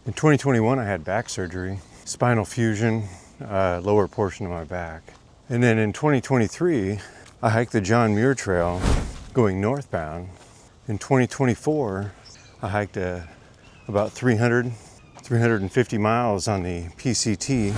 In 2021, I had back surgery, spinal fusion, lower portion of my back. And then in 2023, I hiked the John Muir Trail going northbound. In 2024, I hiked about 350 miles on the PCT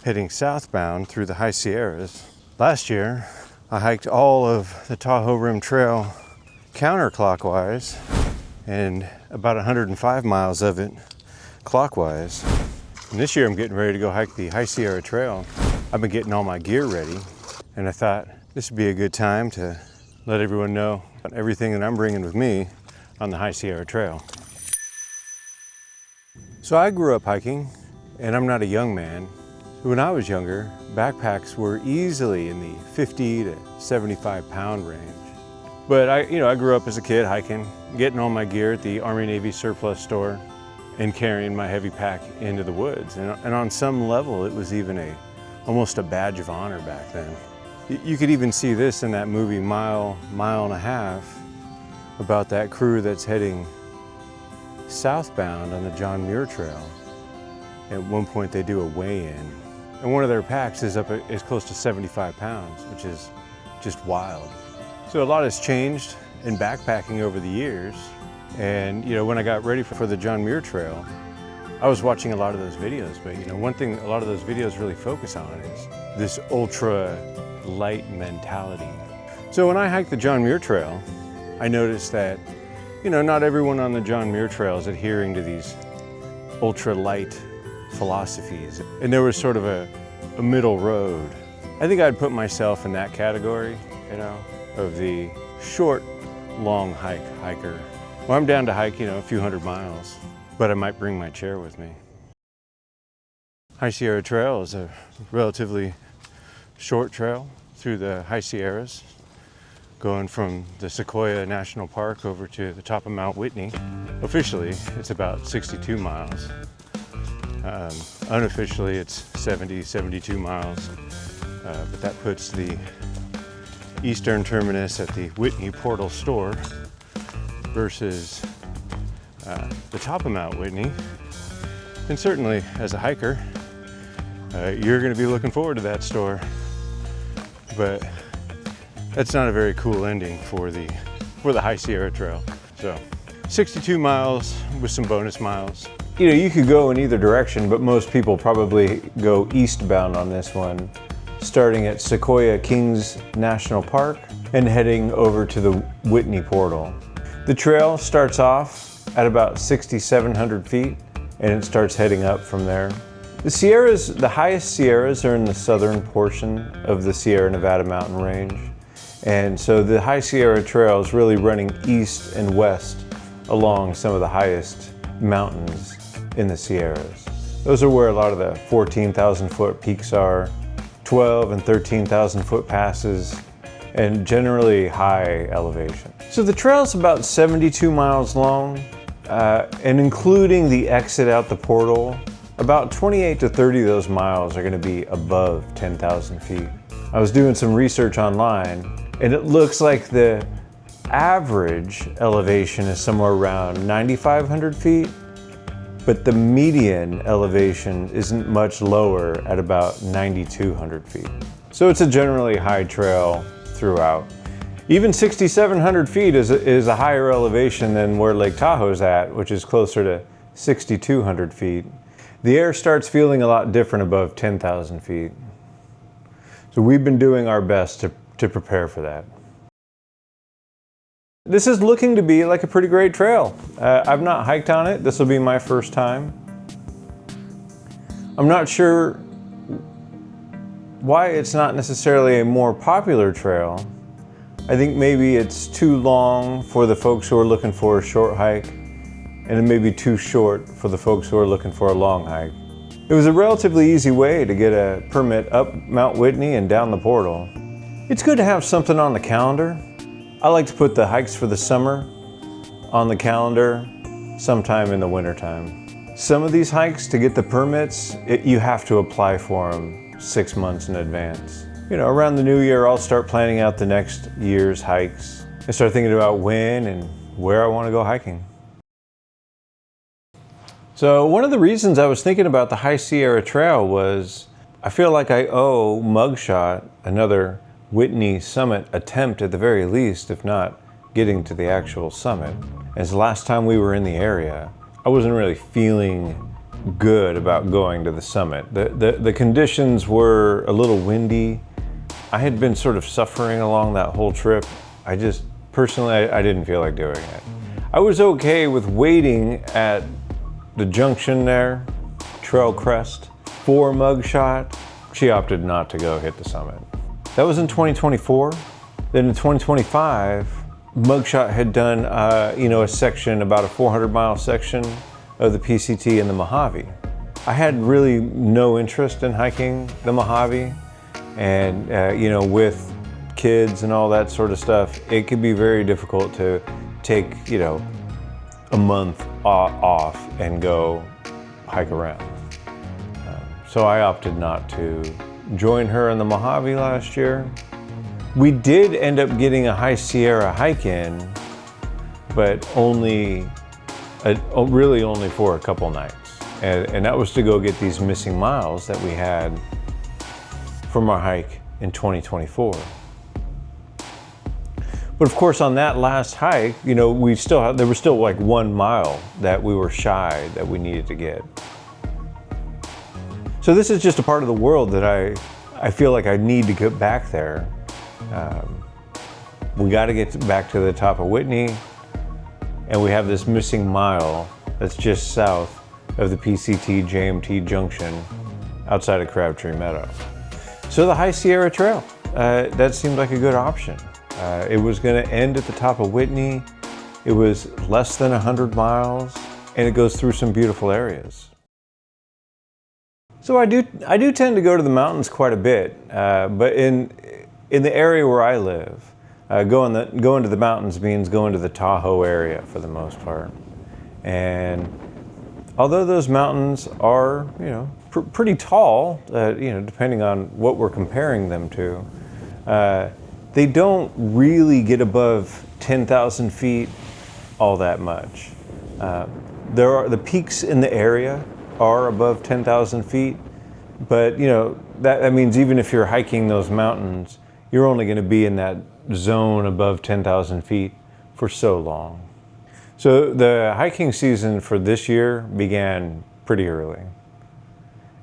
heading southbound through the High Sierras. Last year, I hiked all of the Tahoe Rim Trail counterclockwise and about 105 miles of it clockwise. And this year I'm getting ready to go hike the High Sierra Trail. I've been getting all my gear ready, and I thought this would be a good time to let everyone know about everything that I'm bringing with me on the High Sierra Trail. So I grew up hiking, and I'm not a young man. When I was younger, backpacks were easily in the 50 to 75 pound range. But I grew up as a kid hiking, getting all my gear at the Army Navy surplus store, and carrying my heavy pack into the woods. And on some level, it was even almost a badge of honor back then. You could even see this in that movie Mile and a Half, about that crew that's heading southbound on the John Muir Trail. At one point they do a weigh-in, and one of their packs is close to 75 pounds, which is just wild. So a lot has changed in backpacking over the years. And when I got ready for the John Muir Trail, I was watching a lot of those videos, but one thing a lot of those videos really focus on is this ultra light mentality. So when I hiked the John Muir Trail, I noticed that not everyone on the John Muir Trail is adhering to these ultra light philosophies. And there was sort of a middle road. I think I'd put myself in that category, of the short, long hiker. Well, I'm down to hike, a few hundred miles, but I might bring my chair with me. High Sierra Trail is a relatively short trail through the High Sierras, going from the Sequoia National Park over to the top of Mount Whitney. Officially, it's about 62 miles. Unofficially, it's 72 miles, but that puts the eastern terminus at the Whitney Portal store versus the top of Mount Whitney. And certainly as a hiker, you're going to be looking forward to that store, but that's not a very cool ending for the High Sierra Trail. So 62 miles with some bonus miles. You could go in either direction, but most people probably go eastbound on this one, starting at Sequoia National Park and heading over to the Whitney Portal. The trail starts off at about 6,700 feet, and it starts heading up from there. The highest Sierras are in the southern portion of the Sierra Nevada mountain range. And so the High Sierra Trail is really running east and west along some of the highest mountains in the Sierras. Those are where a lot of the 14,000 foot peaks are, 12 and 13,000 foot passes, and generally high elevation. So the trail is about 72 miles long, and including the exit out the portal, about 28 to 30 of those miles are going to be above 10,000 feet. I was doing some research online, and it looks like the average elevation is somewhere around 9,500 feet, but the median elevation isn't much lower at about 9,200 feet. So it's a generally high trail throughout. Even 6,700 feet is a higher elevation than where Lake Tahoe's at, which is closer to 6,200 feet. The air starts feeling a lot different above 10,000 feet. So we've been doing our best to prepare for that. This is looking to be like a pretty great trail. I've not hiked on it. This will be my first time. I'm not sure why it's not necessarily a more popular trail. I think maybe it's too long for the folks who are looking for a short hike, and it may be too short for the folks who are looking for a long hike. It was a relatively easy way to get a permit up Mount Whitney and down the portal. It's good to have something on the calendar. I like to put the hikes for the summer on the calendar sometime in the wintertime. Some of these hikes, to get the permits, you have to apply for them 6 months in advance. Around the new year, I'll start planning out the next year's hikes and start thinking about when and where I want to go hiking. So one of the reasons I was thinking about the High Sierra Trail was I feel like I owe Mugshot another Whitney summit attempt at the very least, if not getting to the actual summit. As the last time we were in the area, I wasn't really feeling good about going to the summit. The conditions were a little windy. I had been sort of suffering along that whole trip. I just, personally, I didn't feel like doing it. I was okay with waiting at the junction there, Trail Crest, for Mugshot. She opted not to go hit the summit. That was in 2024. Then in 2025, Mugshot had done a section, about a 400-mile section of the PCT in the Mojave. I had really no interest in hiking the Mojave, and with kids and all that sort of stuff, it could be very difficult to take a month off and go hike around. So I opted not to join her in the Mojave last year. We did end up getting a High Sierra hike in, but really only for a couple nights. And that was to go get these missing miles that we had from our hike in 2024. But of course, on that last hike, there was still like 1 mile that we were shy that we needed to get. So this is just a part of the world that I feel like I need to get back there. We got to get back to the top of Whitney, and we have this missing mile that's just south of the PCT JMT junction outside of Crabtree Meadow. So the High Sierra Trail, that seemed like a good option. It was going to end at the top of Whitney. It was less than 100 miles, and it goes through some beautiful areas. So I do tend to go to the mountains quite a bit, but in the area where I live, going to the mountains means going to the Tahoe area for the most part. And although those mountains are, pretty tall, depending on what we're comparing them to, they don't really get above 10,000 feet all that much. The peaks in the area are above 10,000 feet, but that means even if you're hiking those mountains, you're only going to be in that zone above 10,000 feet for so long. So the hiking season for this year began pretty early.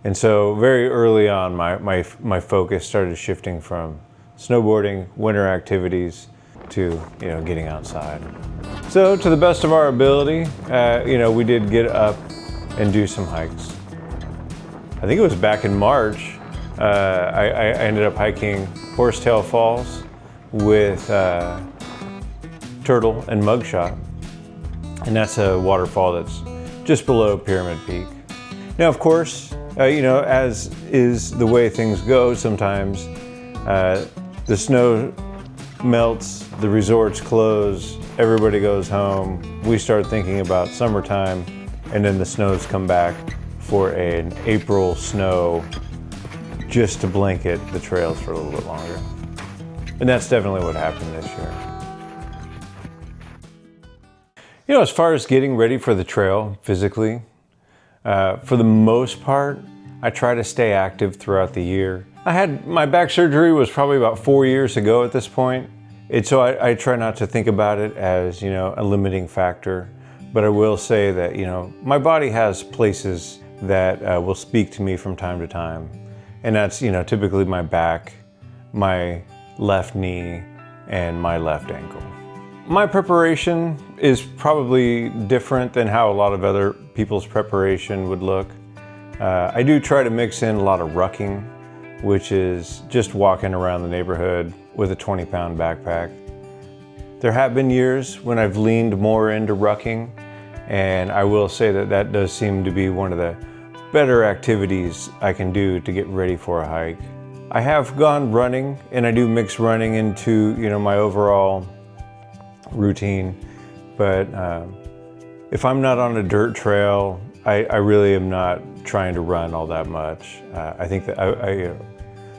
And so very early on, my focus started shifting from snowboarding, winter activities, to getting outside. So to the best of our ability, we did get up and do some hikes. I think it was back in March, I ended up hiking Horsetail Falls with Turtle and Mugshot, and that's a waterfall that's just below Pyramid Peak. Now, of course, as is the way things go sometimes, the snow melts, the resorts close, everybody goes home, we start thinking about summertime, and then the snows come back for an April snow just to blanket the trails for a little bit longer. And that's definitely what happened this year. As far as getting ready for the trail physically, for the most part, I try to stay active throughout the year. My back surgery was probably about 4 years ago at this point. So I try not to think about it as, a limiting factor. But I will say that, my body has places that will speak to me from time to time. And that's, typically my back, my left knee, and my left ankle. My preparation is probably different than how a lot of other people's preparation would look. I do try to mix in a lot of rucking, which is just walking around the neighborhood with a 20-pound backpack. There have been years when I've leaned more into rucking, and I will say that does seem to be one of the better activities I can do to get ready for a hike. I have gone running, and I do mix running into my overall routine, but if I'm not on a dirt trail, I really am not trying to run all that much. I think that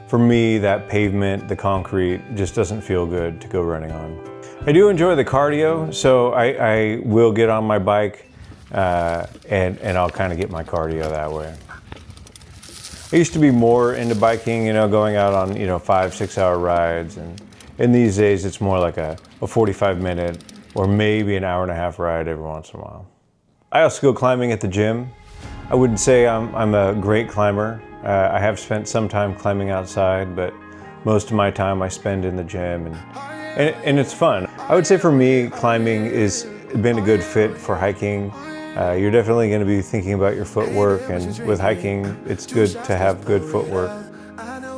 for me, that pavement, the concrete, just doesn't feel good to go running on. I do enjoy the cardio, so I will get on my bike and I'll kind of get my cardio that way. I used to be more into biking, going out on, 5-6 hour rides. And in these days, it's more like a 45-minute or maybe an hour-and-a-half ride every once in a while. I also go climbing at the gym. I wouldn't say I'm a great climber. I have spent some time climbing outside, but most of my time I spend in the gym, and it's fun. I would say for me, climbing has been a good fit for hiking. You're definitely going to be thinking about your footwork, and with hiking, it's good to have good footwork.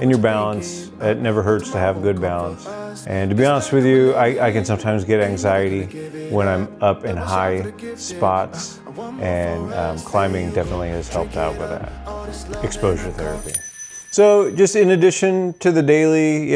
And your balance, it never hurts to have good balance. And to be honest with you, I can sometimes get anxiety when I'm up in high spots, and climbing definitely has helped out with that. Exposure therapy. So just in addition to the daily,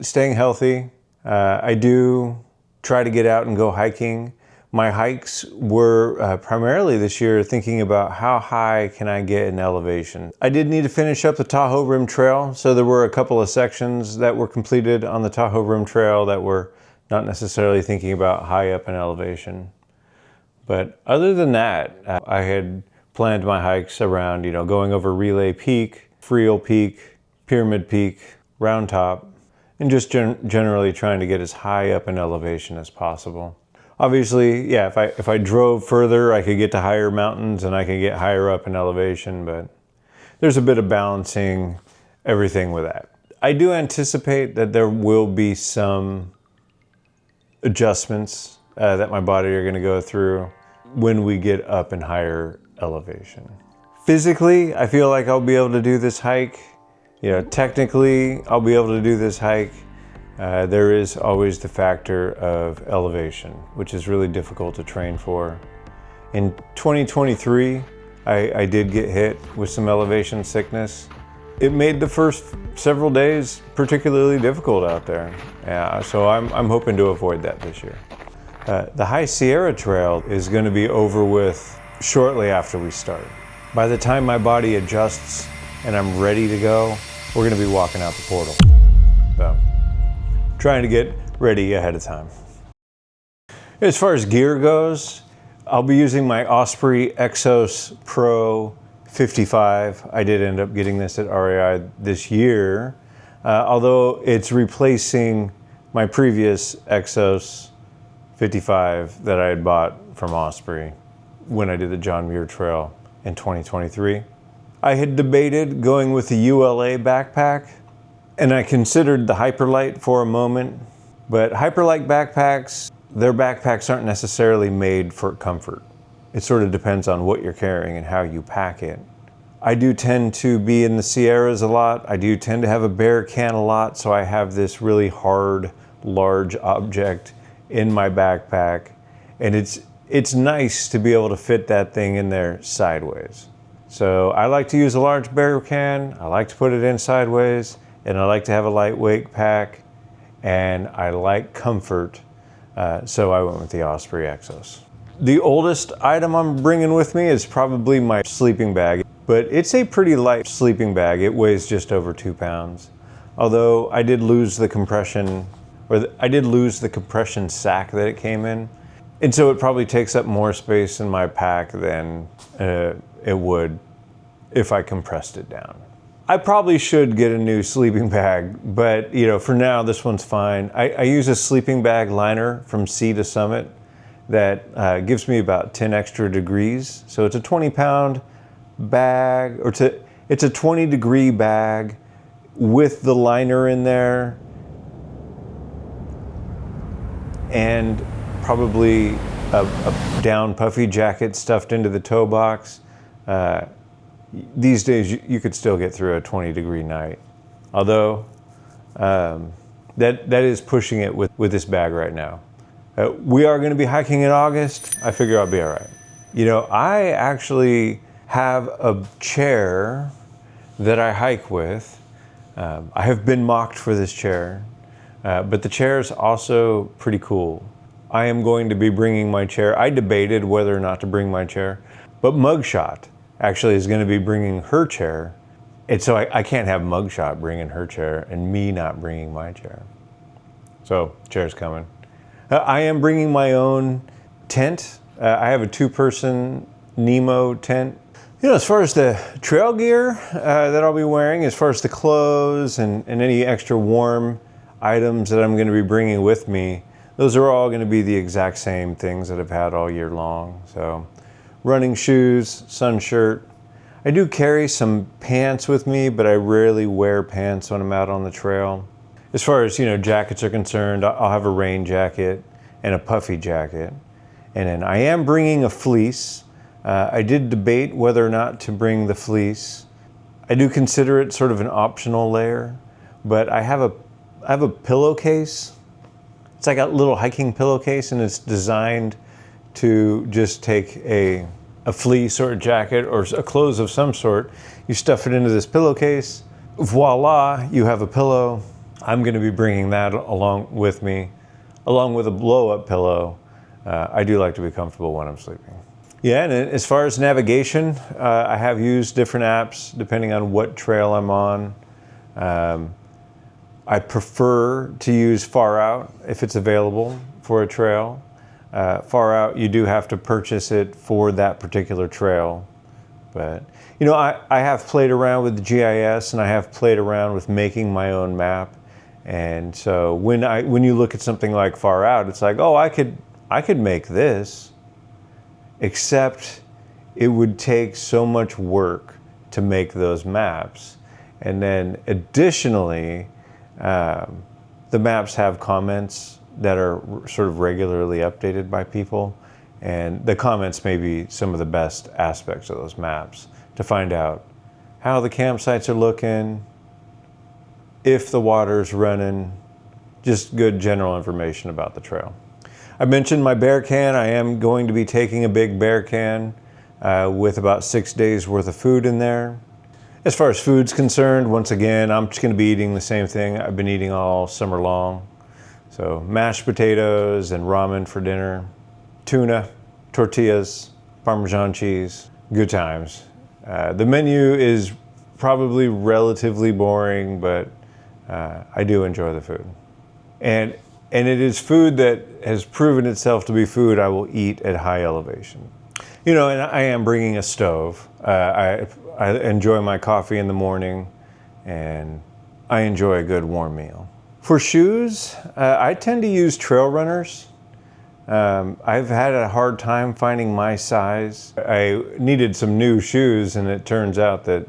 staying healthy, I do try to get out and go hiking. My hikes were primarily this year thinking about how high can I get in elevation. I did need to finish up the Tahoe Rim Trail, so there were a couple of sections that were completed on the Tahoe Rim Trail that were not necessarily thinking about high up in elevation. But other than that, I had planned my hikes around, going over Relay Peak, Friel Peak, Pyramid Peak, Round Top, and just generally trying to get as high up in elevation as possible. Obviously, yeah, if I drove further, I could get to higher mountains and I could get higher up in elevation, but there's a bit of balancing everything with that. I do anticipate that there will be some adjustments that my body are going to go through when we get up in higher elevation. Physically, I feel like I'll be able to do this hike. Technically, I'll be able to do this hike. There is always the factor of elevation, which is really difficult to train for. In 2023, I did get hit with some elevation sickness. It made the first several days particularly difficult out there. So I'm hoping to avoid that this year. The High Sierra Trail is going to be over with shortly after we start. By the time my body adjusts and I'm ready to go, we're going to be walking out the portal. So, trying to get ready ahead of time. As far as gear goes, I'll be using my Osprey Exos Pro 55. I did end up getting this at REI this year, although it's replacing my previous Exos 55 that I had bought from Osprey when I did the John Muir Trail in 2023. I had debated going with the ULA backpack, and I considered the Hyperlite for a moment, but Hyperlite backpacks, their backpacks aren't necessarily made for comfort. It sort of depends on what you're carrying and how you pack it. I do tend to be in the Sierras a lot. I do tend to have a bear can a lot, so I have this really hard, large object in my backpack, and it's nice to be able to fit that thing in there sideways. So I like to use a large bear can, I like to put it in sideways, and I like to have a lightweight pack, and I like comfort, so I went with the Osprey Exos. The oldest item I'm bringing with me is probably my sleeping bag, but it's a pretty light sleeping bag. It weighs just over 2 pounds. Although I did lose the compression, I did lose the compression sack that it came in, and so it probably takes up more space in my pack than it would if I compressed it down. I probably should get a new sleeping bag, but for now this one's fine. I use a sleeping bag liner from Sea to Summit that gives me about 10 extra degrees. So it's a 20-pound bag, or it's a 20-degree bag with the liner in there, and probably a down puffy jacket stuffed into the toe box. These days you could still get through a 20-degree night, although that is pushing it with this bag right now. We are going to be hiking in August. I figure I'll be all right. I actually have a chair that I hike with. I have been mocked for this chair, but the chair is also pretty cool. I am going to be bringing my chair. I debated whether or not to bring my chair, but Mugshot actually is going to be bringing her chair, and so I can't have Mugshot bringing her chair and me not bringing my chair. So chair's coming. I am bringing my own tent. I have a 2-person Nemo tent. You know, as far as the trail gear that I'll be wearing, as far as the clothes and any extra warm items that I'm going to be bringing with me, those are all going to be the exact same things that I've had all year long. So running shoes, sun shirt. I do carry some pants with me, but I rarely wear pants when I'm out on the trail. As far as, you know, jackets are concerned, I'll have a rain jacket and a puffy jacket. And then I am bringing a fleece. I did debate whether or not to bring the fleece. I do consider it sort of an optional layer, but I have a pillowcase. It's like a little hiking pillowcase, and it's designed to just take a fleece or a jacket or a clothes of some sort. You stuff it into this pillowcase. Voila, you have a pillow. I'm going to be bringing that along with me, along with a blow-up pillow. I do like to be comfortable when I'm sleeping. Yeah, and as far as navigation, I have used different apps depending on what trail I'm on. I prefer to use Far Out if it's available for a trail. Far Out, you do have to purchase it for that particular trail. But, you know, I have played around with the GIS, and I have played around with making my own map. And so when you look at something like Far Out, it's like, oh, I could make this, except it would take so much work to make those maps. And then additionally, the maps have comments that are sort of regularly updated by people. And the comments may be some of the best aspects of those maps to find out how the campsites are looking, if the water's running, just good general information about the trail. I mentioned my bear can. I am going to be taking a big bear can with about 6 days worth of food in there. As far as food's concerned, once again, I'm just going to be eating the same thing I've been eating all summer long. So mashed potatoes and ramen for dinner, tuna, tortillas, Parmesan cheese, good times. The menu is probably relatively boring, but I do enjoy the food. And it is food that has proven itself to be food I will eat at high elevation. You know, and I am bringing a stove. I enjoy my coffee in the morning, and I enjoy a good warm meal. For shoes, I tend to use trail runners. I've had a hard time finding my size. I needed some new shoes, and it turns out that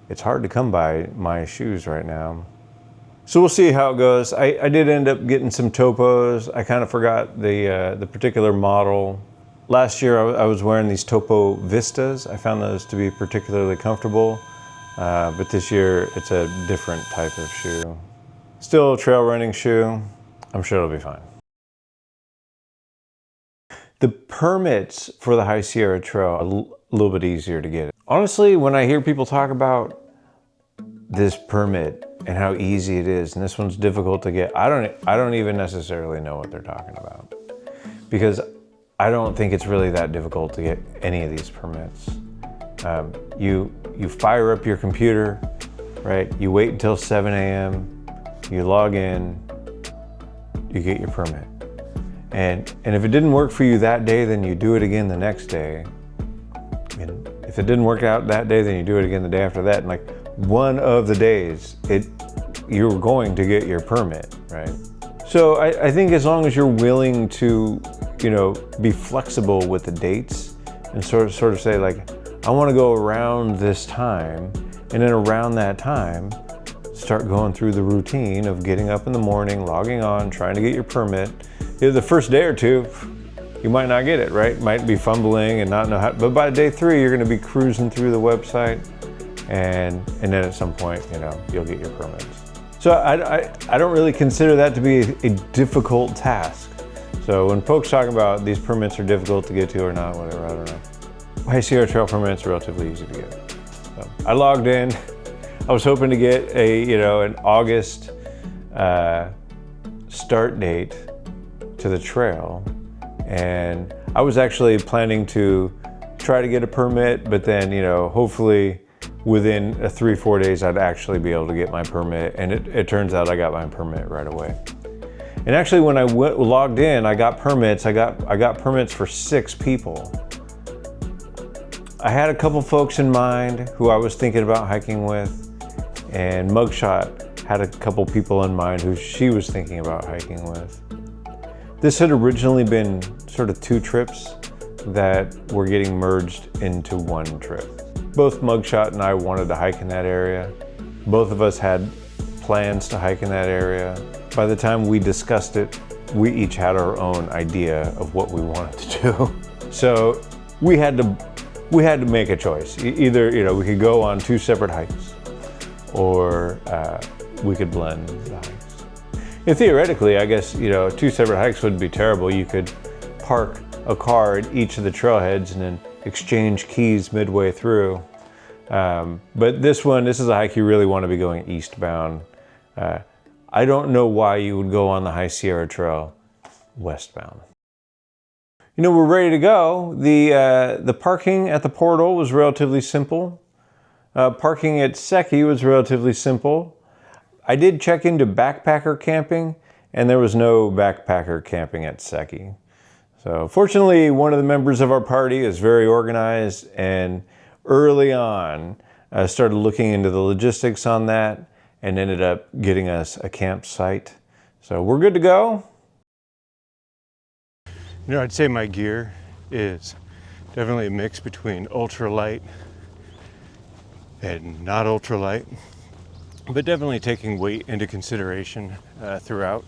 it's hard to come by my shoes right now. So we'll see how it goes. I did end up getting some Topos. I kind of forgot the particular model. Last year I was wearing these Topo Vistas. I found those to be particularly comfortable, but this year it's a different type of shoe. Still a trail running shoe. I'm sure it'll be fine. The permits for the High Sierra Trail are a little bit easier to get. Honestly, when I hear people talk about this permit and how easy it is, and this one's difficult to get, I don't even necessarily know what they're talking about, because I don't think it's really that difficult to get any of these permits. You fire up your computer, right? You wait until 7 a.m., you log in, you get your permit. And if it didn't work for you that day, then you do it again the next day. And if it didn't work out that day, then you do it again the day after that. And like one of the days, you're going to get your permit, right? So I think as long as you're willing to, you know, be flexible with the dates and sort of say like, I want to go around this time, and then around that time, start going through the routine of getting up in the morning, logging on, trying to get your permit. The first day or two, you might not get it, right? Might be fumbling and not know how, but by day 3, you're going to be cruising through the website, and then at some point, you know, you'll get your permits. So I don't really consider that to be a difficult task. So when folks talk about these permits are difficult to get to or not, whatever, I don't know. High Sierra Trail permits are relatively easy to get. So I logged in. I was hoping to get an August start date to the trail, and I was actually planning to try to get a permit, but then, you know, hopefully within 3-4 days I'd actually be able to get my permit, and it turns out I got my permit right away. And actually, when I logged in, I got permits. I got permits for 6 people. I had a couple folks in mind who I was thinking about hiking with, and Mugshot had a couple people in mind who she was thinking about hiking with. This had originally been sort of 2 trips that were getting merged into 1 trip. Both Mugshot and I wanted to hike in that area. Both of us had plans to hike in that area. By the time we discussed it, we each had our own idea of what we wanted to do. So we had to make a choice. Either, we could go on 2 separate hikes, or we could blend the hikes. And theoretically, I guess, 2 separate hikes wouldn't be terrible. You could park a car at each of the trailheads and then exchange keys midway through. But this is a hike you really want to be going eastbound. I don't know why you would go on the High Sierra Trail westbound. We're ready to go. The parking at the portal was relatively simple. Parking at Secchi was relatively simple. I did check into backpacker camping, and there was no backpacker camping at Secchi. So fortunately, one of the members of our party is very organized, and early on started looking into the logistics on that and ended up getting us a campsite. So we're good to go. I'd say my gear is definitely a mix between ultralight and not ultralight, but definitely taking weight into consideration throughout.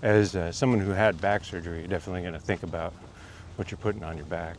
As someone who had back surgery, you're definitely going to think about what you're putting on your back.